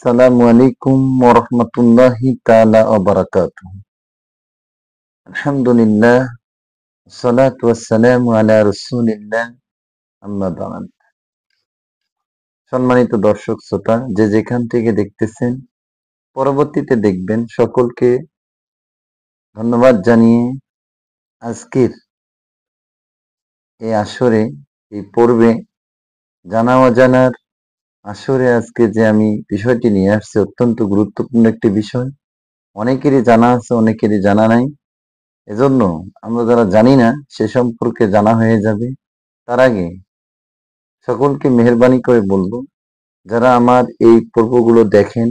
আসসালামু আলাইকুম ওয়া রাহমাতুল্লাহি তাআলা ওয়া বারাকাতুহু। আলহামদুলিল্লাহ, সালাতু ওয়াসসালামু আলা রাসূলিল্লাহ, আম্মা বা'দ। সম্মানিত দর্শক শ্রোতা, যে যেখান থেকে দেখতেছেন, পরবর্তীতে দেখবেন, সকলকে ধন্যবাদ জানিয়ে আজকের এই আসরে, এই পর্বে, জানা অজানার আসরে আজকে যে আমি বিষয়টি নিয়ে আসছি, অত্যন্ত গুরুত্বপূর্ণ একটি বিষয়। অনেকেরই জানা আছে, অনেকেরই জানা নাই। এজন্য আমরা যারা জানি না সে সম্পর্কে জানা হয়ে যাবে। তার আগে সকলকে মেহেরবানি করে বলবো, যারা আমার এই পর্বগুলো দেখেন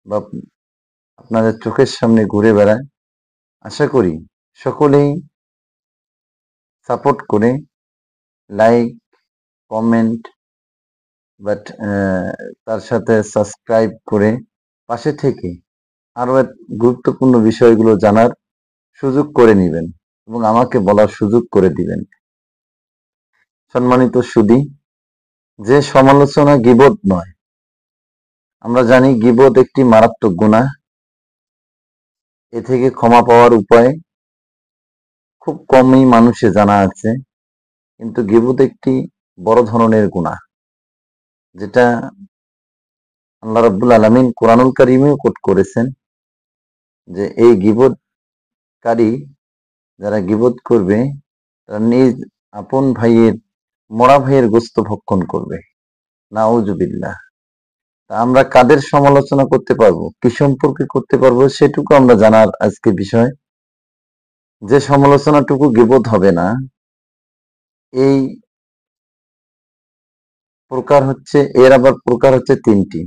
বা আপনাদের চোখের সামনে ঘুরে বেড়ায়, আশা করি সকলেই সাপোর্ট করে লাইক, কমেন্ট, বাট তার সাথে সাবস্ক্রাইব করে পাশে থেকে আরো গুরুত্বপূর্ণ বিষয়গুলো জানার সুযোগ করে নেবেন এবং আমাকে বলার সুযোগ করে দিবেন। সম্মানিত সুধী, যে সমালোচনা গীবত নয়। আমরা জানি গীবত একটি মারাত্মক গুনাহ। এ থেকে ক্ষমা পাওয়ার উপায় খুব কমই মানুষের জানা আছে, কিন্তু গীবত একটি বড় ধরনের গুনাহ, যেটা আল্লাহ রাব্বুল আলামিন কোরআনুল কারীমেও কোট করেছেন যে এই গীবতকারী যারা গীবত করবে তারা নিজ আপন ভাইয়ের, মরা ভাইয়ের গোশত ভক্ষণ করবে। নাউজুবিল্লাহ। তা আমরা কাদের সমালোচনা করতে পারবো, কি সম্পর্কে করতে পারবো, সেটুকু আমরা জানার আজকে বিষয়। যে সমালোচনাটুকু গীবত হবে না, এই প্রকার হচ্ছে, এর আবার প্রকার হচ্ছে তিনটি।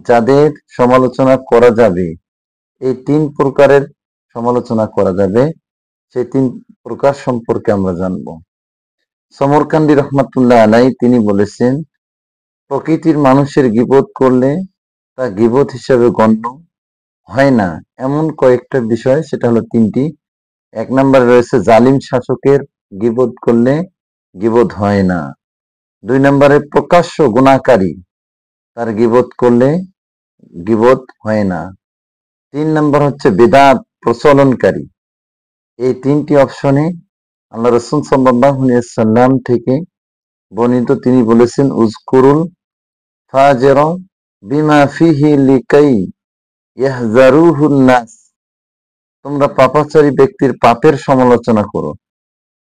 যাদের সমালোচনা করা যাবে, এই তিন প্রকারের সমালোচনা করা যাবে, সেই তিন প্রকার সম্পর্কে আমরা জানবো। সমরকান্দি রহমাতুল্লাহ আলাই তিনি বলেছেন, প্রকৃতির মানুষের গীবত করলে তা গীবত হিসাবে গণ্য হয় না এমন কয়েকটা বিষয়, সেটা হলো তিনটি। এক নম্বরে রয়েছে জালিম শাসকের গীবত করলে গীবত হয় না। দুই নম্বরে প্রকাশ্য গুনাহকারী, তার গীবত করলে গীবত হয় না। তিন নম্বর হচ্ছে বিদআত প্রচলনকারী। এই তিনটি অপশনে আল্লাহ রাসূল সাল্লাল্লাহু আলাইহি সাল্লাম থেকে বর্ণিত। তিনি বলেছেন, উযকুরুল ফাজিরা বিমা ফিহি লিকাই ইয়াহযারুহুন নাস। তোমরা পাপাচারী ব্যক্তির পাপের সমালোচনা করো,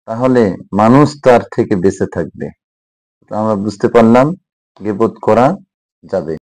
তাহলে মানুষ তার থেকে বেঁচে থাকবে। আমরা বুঝতে পারলাম গীবত করা যাবে।